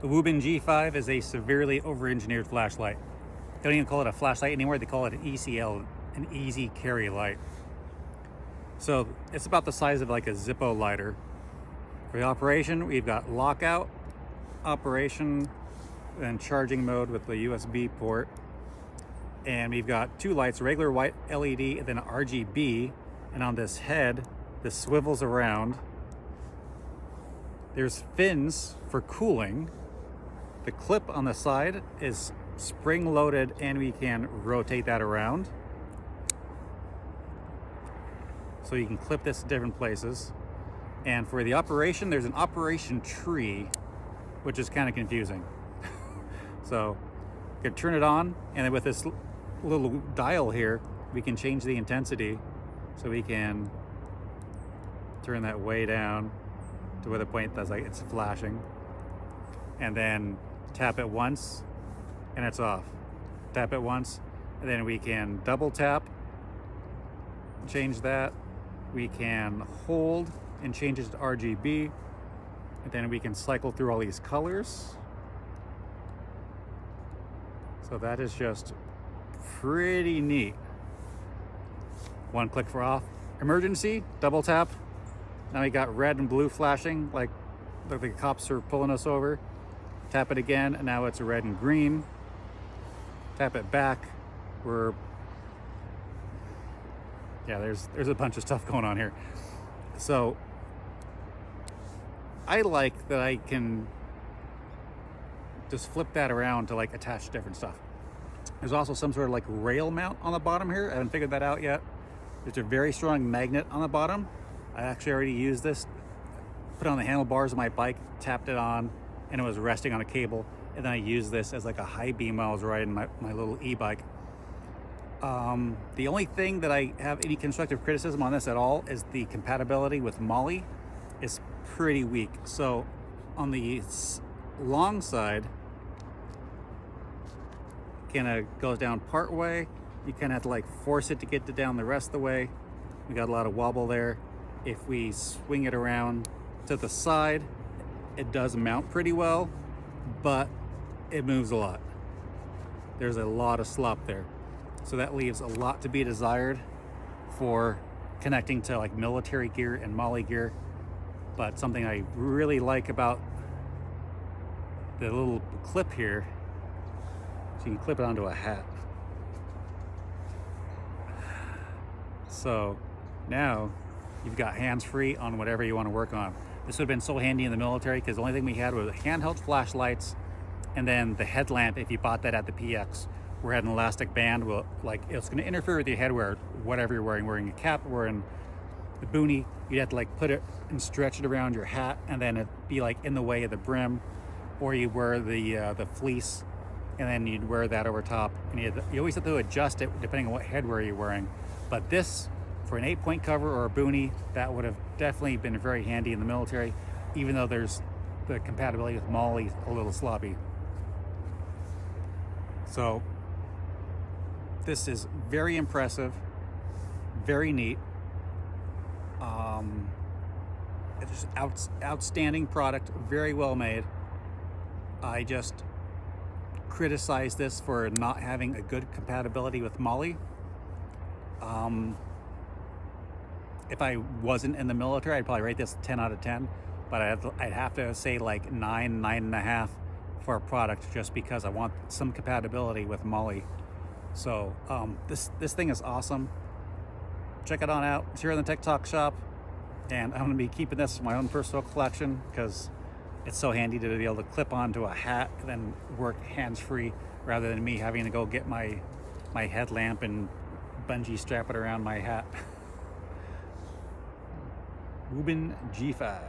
The Wuben G5 is a severely over-engineered flashlight. They don't even call it a flashlight anymore, they call it an ECL, an easy carry light. So it's about the size of like a Zippo lighter. For the operation, we've got lockout, operation, and charging mode with the USB port. And we've got two lights, regular white LED and then RGB. And on this head, this swivels around. There's fins for cooling. The clip on the side is spring loaded and we can rotate that around. So you can clip this to different places. And for the operation, there's an operation tree, which is kind of confusing. So you can turn it on, and then with this little dial here, we can change the intensity. So we can turn that way down to where the point that's like it's flashing. And then tap it once and it's off. Tap it once, and then we can double tap, change that. We can hold and change it to RGB, and then we can cycle through all these colors. So that is just pretty neat. One click for off. Emergency, double tap. Now we got red and blue flashing like the cops are pulling us over. Tap it again, and now it's red and green. Tap it back. There's a bunch of stuff going on here. So I like that I can just flip that around to like attach different stuff. There's also some sort of like rail mount on the bottom here. I haven't figured that out yet. There's a very strong magnet on the bottom. I actually already used this, put it on the handlebars of my bike, tapped it on, and it was resting on a cable. And then I used this as like a high beam while I was riding my little e-bike. The only thing that I have any constructive criticism on this at all is the compatibility with MOLLE is pretty weak. So on the long side, kind of goes down part way. You kind of have to like force it to get it down the rest of the way. We got a lot of wobble there. If we swing it around to the side, it does mount pretty well, but it moves a lot. There's a lot of slop there. So that leaves a lot to be desired for connecting to like military gear and MOLLE gear. But something I really like about the little clip here, so you can clip it onto a hat. So now you've got hands-free on whatever you want to work on. This would have been so handy in the military because the only thing we had was handheld flashlights and then the headlamp if you bought that at the PX. We had an elastic band, it's going to interfere with your headwear, whatever you're wearing a cap, wearing the boonie, you'd have to like put it and stretch it around your hat, and then it'd be like in the way of the brim, or you wear the fleece, and then you'd wear that over top, and you always have to adjust it depending on what headwear you're wearing. But this, for an 8-point cover or a boonie, that would have definitely been very handy in the military, even though there's the compatibility with MOLLE a little sloppy. So this is very impressive, very neat. It's just outstanding product, very well made. I just criticize this for not having a good compatibility with MOLLE. If I wasn't in the military, I'd probably rate this 10 out of 10, but I'd have to say like 9.5 for a product, just because I want some compatibility with MOLLE. So this thing is awesome. Check it on out. It's here in the Tech Talk shop, and I'm going to be keeping this in my own personal collection because it's so handy to be able to clip onto a hat and then work hands-free rather than me having to go get my headlamp and bungee strap it around my hat. Wuben G5.